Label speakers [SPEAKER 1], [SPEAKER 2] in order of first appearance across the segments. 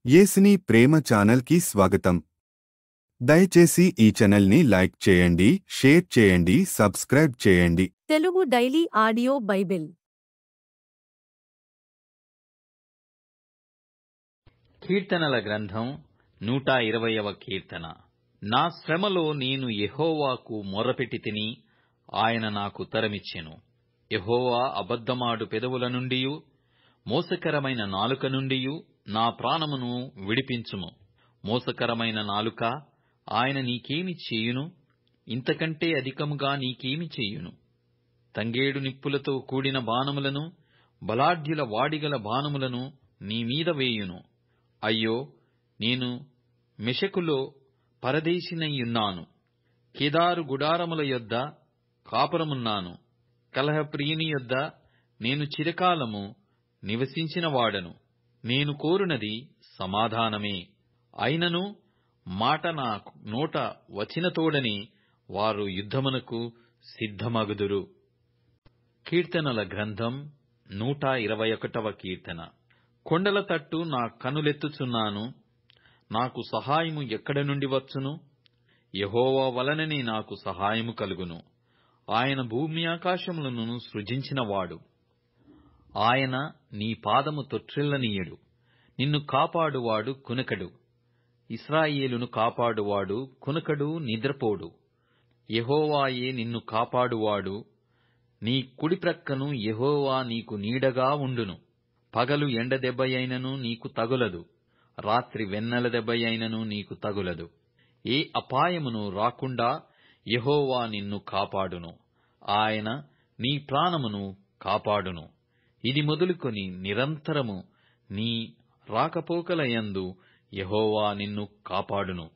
[SPEAKER 1] యేసుని ప్రేమ ఛానల్కి స్వాగతం. దయచేసి ఈ ఛానల్ని లైక్ చేయండి, షేర్ చేయండి, సబ్స్క్రైబ్ చేయండి.
[SPEAKER 2] తెలుగు డైలీ ఆడియో బైబిల్
[SPEAKER 3] కీర్తనల గ్రంథం 120వ కీర్తన. నా శ్రమలో నేను యెహోవాకు మొర్రపెట్టి తిని, ఆయన నాకు ఉత్తరమిచ్చెను. యెహోవా అబద్ధమాడు పెదవుల నుండియు మోసకరమైన నాలుక నుండియు నా ప్రాణమును విడిపించుము. మోసకరమైన నాలుక, ఆయన నీకేమి చేయును? ఇంతకంటే అధికముగా నీకేమి చేయును? తంగేడు నిప్పులతో కూడిన బాణములను, బలాఢ్యుల వాడిగల బాణములను నీమీద వేయును. అయ్యో, నేను మెషకులో పరదేశినయ్యున్నాను. కేదారు గుడారముల యొద్ద కాపురమున్నాను. కలహప్రియుని యొద్ద నేను చిరకాలము నివసించిన వాడను. నేను కోరునది సమాధానమే. అయినను మాట నా నోట వచ్చిన తోడని వారు యుద్ధమునకు సిద్ధమగుదురు. కీర్తనల గ్రంథం 121వ కీర్తన. కొండల తట్టు నా కనులెత్తుచున్నాను. నాకు సహాయము ఎక్కడ నుండి వచ్చును? యెహోవా వలననే నాకు సహాయము కలుగును. ఆయన భూమి ఆకాశములను సృజించినవాడు. ఆయన నీ పాదము తొట్రిల్లనీయడు. నిన్ను కాపాడువాడు కునకడు. ఇశ్రాయేలును కాపాడువాడు కునకడు, నిద్రపోడు. యెహోవాయే నిన్ను కాపాడువాడు. నీ కుడిప్రక్కను యెహోవా నీకు నీడగా ఉండును. పగలు ఎండ దెబ్బయైనను నీకు తగులదు. రాత్రి వెన్నెల దెబ్బయైనను నీకు తగులదు. ఏ అపాయమును రాకుండా యెహోవా నిన్ను కాపాడును. ఆయన నీ ప్రాణమును కాపాడును. ఇది మొదలుకొని నిరంతరము నీ రాకపోకలయందు యెహోవా నిన్ను కాపాడును.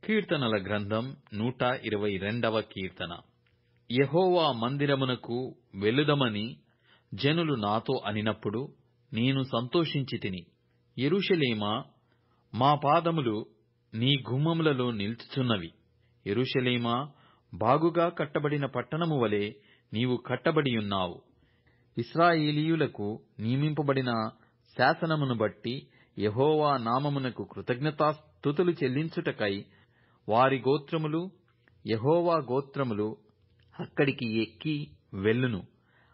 [SPEAKER 3] కీర్తనల గ్రంథం 122వ కీర్తన. యెహోవా మందిరమునకు వెలుదమని జనులు నాతో అనినప్పుడు నేను సంతోషించితిని. యెరూషలేమా, మా పాదములు నీ గుమ్మములలో నిల్చుచున్నవి. యెరూషలేమా, బాగుగా కట్టబడిన పట్టణము వలె నీవు కట్టబడియున్నావు. ఇశ్రాయేలీయులకు నియమింపబడిన శాసనమును బట్టి యెహోవా నామమునకు కృతజ్ఞతాస్తుతులు చెల్లించుటకై వారి గోత్రములు, యెహోవా గోత్రములు అక్కడికి ఎక్కి వెళ్ళును.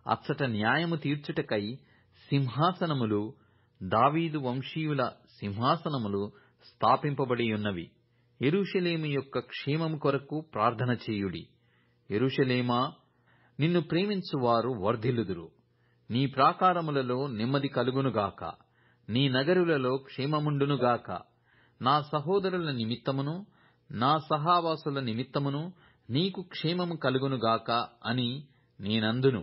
[SPEAKER 3] అచ్చట న్యాయము తీర్చుటకై సింహాసనములు, దావీదు వంశీయుల సింహాసనములు స్థాపింపబడియున్నవి. యెరూషలేము యొక్క క్షేమము కొరకు ప్రార్థన చేయుడి. యెరూషలేమా, నిన్ను ప్రేమించువారు వర్ధిల్లుదురు. నీ ప్రాకారములలో నెమ్మది కలుగునుగాక. నీ నగరులలో క్షేమముండునుగాక. నా సహోదరుల నిమిత్తమును నా సహావాసుల నిమిత్తమును నీకు క్షేమము కలుగునుగాక అని నేనందును.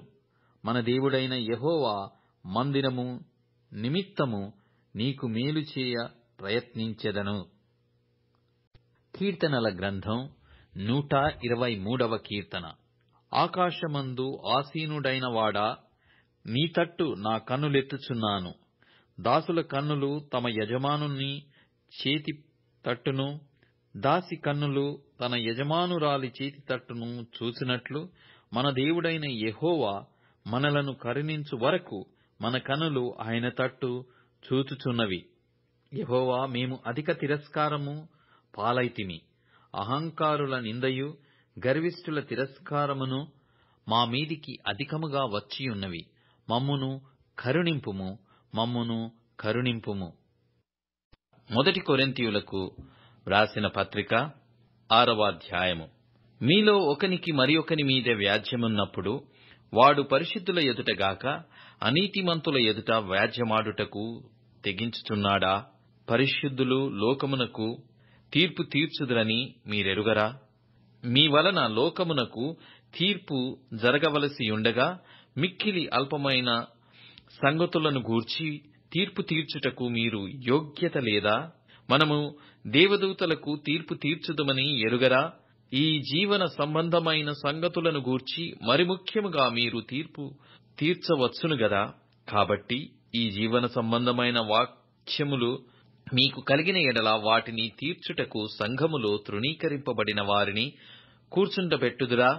[SPEAKER 3] మన దేవుడైన యెహోవా మందిరము నిమిత్తము నీకు మేలు చేయ ప్రయత్నించెదను. కీర్తనల గ్రంథం 123వ కీర్తన. ఆకాశమందు ఆసీనుడైన వాడా, నీ తట్టు నా కన్నులెత్తుచున్నాను. దాసుల కన్నులు తమ యజమానుని చేతి తట్టును, దాసి కన్నులు తన యజమానురాలి చేతి తట్టును చూసినట్లు మన దేవుడైన యెహోవా మనలను కరుణించు వరకు మన కన్నులు ఆయన తట్టు చూచుచున్నవి. యెహోవా, మేము అధిక తిరస్కారము పాలైతిమి. అహంకారుల నిందయు గర్విష్ఠుల తిరస్కారమును మా మీదికి అధికముగా వచ్చియున్నవి. మమ్మును కరుణింపుము, మమ్మును కరుణింపుము. మొదటి కొరింథీయులకు వ్రాసిన పత్రిక 6వ అధ్యాయము. మీలో ఒకనికి మరి ఒకని మీద వ్యాజ్యమున్నప్పుడు వాడు పరిశుద్ధుల ఎదుట గాక అనీతిమంతుల ఎదుట వ్యాజ్యమాడుటకు తెగించుచున్నాడా? పరిశుద్ధులు లోకమునకు తీర్పు తీర్చుదురని మీరెరుగరా? మీ వలన లోకమునకు తీర్పు జరగవలసియుండగా మిక్కిలి అల్పమైన సంగతులను గూర్చి తీర్పు తీర్చుటకు మీరు యోగ్యత లేదా? మనము దేవదూతలకు తీర్పు తీర్చుదమని ఎరుగరా? ఈ జీవన సంబంధమైన సంగతులను గూర్చి మరి ముఖ్యముగా మీరు తీర్పు తీర్చవచ్చును గదా. కాబట్టి ఈ జీవన సంబంధమైన వాక్యములు మీకు కలిగిన ఎడల వాటిని తీర్చుటకు సంఘములో తృణీకరింపబడిన వారిని కూర్చుండబెట్టుదురా?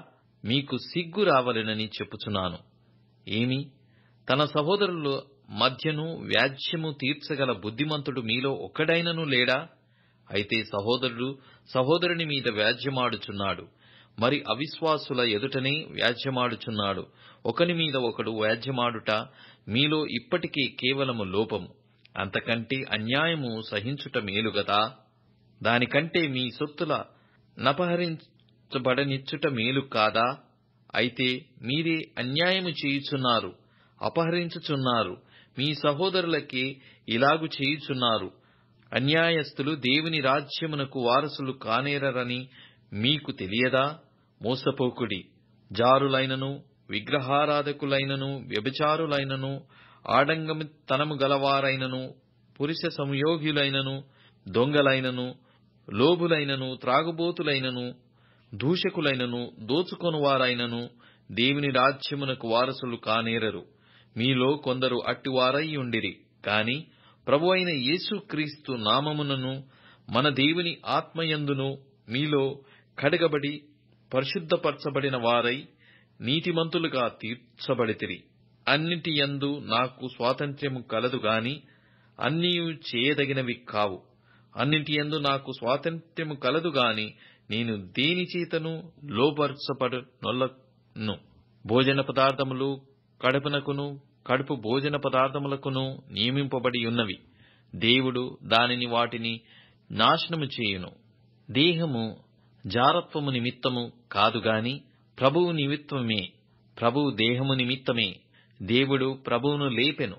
[SPEAKER 3] మీకు సిగ్గు రావలెనని చెప్పుచున్నాను. ఏమి, తన సహోదరుల మధ్యను వ్యాజ్యము తీర్చగల బుద్ధిమంతుడు మీలో ఒక్కడైనను లేడా? అయితే సహోదరుడు సహోదరుని మీద వ్యాజ్యమాడుచున్నాడు, మరి అవిశ్వాసుల ఎదుటనే వ్యాజ్యమాడుచున్నాడు. ఒకని మీద ఒకడు వ్యాజ్యమాడుట మీలో ఇప్పటికే కేవలము లోపము. అంతకంటే అన్యాయము సహించుట మేలు గదా? దానికంటే మీ సొత్తుల నపహరించబడనిచ్చుట మేలు కాదా? అయితే మీరే అన్యాయము చేయుచున్నారు, అపహరించుచున్నారు, మీ సహోదరులకే ఇలాగు చేయుచున్నారు. అన్యాయస్థులు దేవుని రాజ్యమునకు వారసులు కానేరరని మీకు తెలియదా? మోసపోకుడి. జారులైనను, విగ్రహారాధకులైనను, వ్యభిచారులైనను, ఆడంగమితనము గలవారైనను, పురుష సంయోగ్యులైనను, దొంగలైనను, లోభులైనను, త్రాగుబోతులైనను, దూషకులైనను, దోచుకొనువారైనను దేవుని రాజ్యమునకు వారసులు కానేరరు. మీలో కొందరు అట్టివారై ఉండిరి. కాని ప్రభువైన యేసుక్రీస్తు నామమునను మన దేవుని ఆత్మయందును మీలో కడగబడి పరిశుద్ధపరచబడిన వారై నీతిమంతులుగా తీర్చబడితిరి. అన్నిటి యందు నాకు స్వాతంత్ర్యము కలదు గాని అన్నీయు చేయదగినవి కావు. అన్నిటి యందు నాకు స్వాతంత్ర్యము కలదు గాని నేను దేనిచేతను లోబర్చబడనొల్లను. భోజన పదార్థములు కడుపునకును, కడుపు భోజన పదార్థములకును నియమింపబడి ఉన్నవి. దేవుడు దానిని వాటిని నాశనము చేయును. దేహము జారత్వము నిమిత్తము కాదుగాని ప్రభువు నిమిత్తమే. ప్రభువు దేహము నిమిత్తమే. దేవుడు ప్రభువును లేపెను,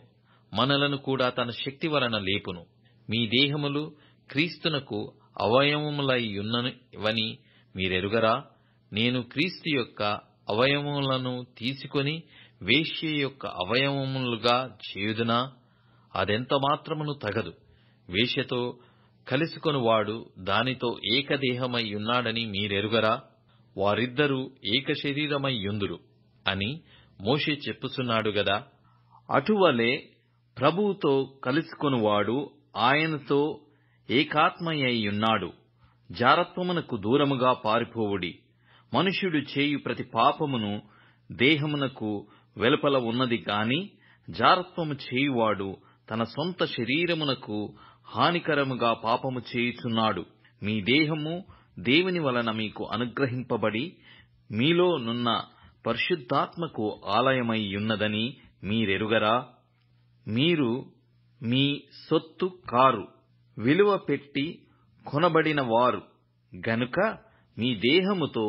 [SPEAKER 3] మనలను కూడా తన శక్తి వలన లేపును. మీ దేహములు క్రీస్తునకు అవయవములైయున్నవని మీరెరుగరా? నేను క్రీస్తు యొక్క అవయవములను తీసుకొని వేశ్య యొక్క అవయవములుగా చేయుదునా? అదెంత మాత్రమును తగదు. వేశ్యతో కలుసుకొనువాడు దానితో ఏకదేహమై ఉన్నాడని మీరెరుగరా? వారిద్దరూ ఏక శరీరమై యుందురు అని మోషే చెప్పుచున్నాడు గదా. అటువలే ప్రభువుతో కలుసుకొనువాడు ఆయనతో ఏకాత్మయ్యున్నాడు. జారత్వమునకు దూరముగా పారిపోవుడి. మనుష్యుడు చేయు ప్రతి పాపమును దేహమునకు వెలుపల ఉన్నది గాని జారత్వము చేయువాడు తన సొంత శరీరమునకు హానికరముగా పాపము చేయుచున్నాడు. మీ దేహము దేవుని వలన మీకు అనుగ్రహింపబడి మీలో నున్న పరిశుద్ధాత్మకు ఆలయమై యున్నదని మీరెరుగరా? మీరు మీ సొత్తు కారు, విలువ పెట్టి కొనబడిన వారు గనుక మీ దేహముతో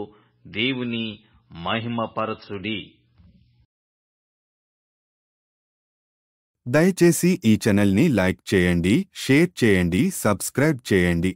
[SPEAKER 3] దేవుని మహిమపరచుడి.
[SPEAKER 1] దయచేసి ఈ ఛానల్ని లైక్ చేయండి, షేర్ చేయండి, సబ్స్క్రైబ్ చేయండి.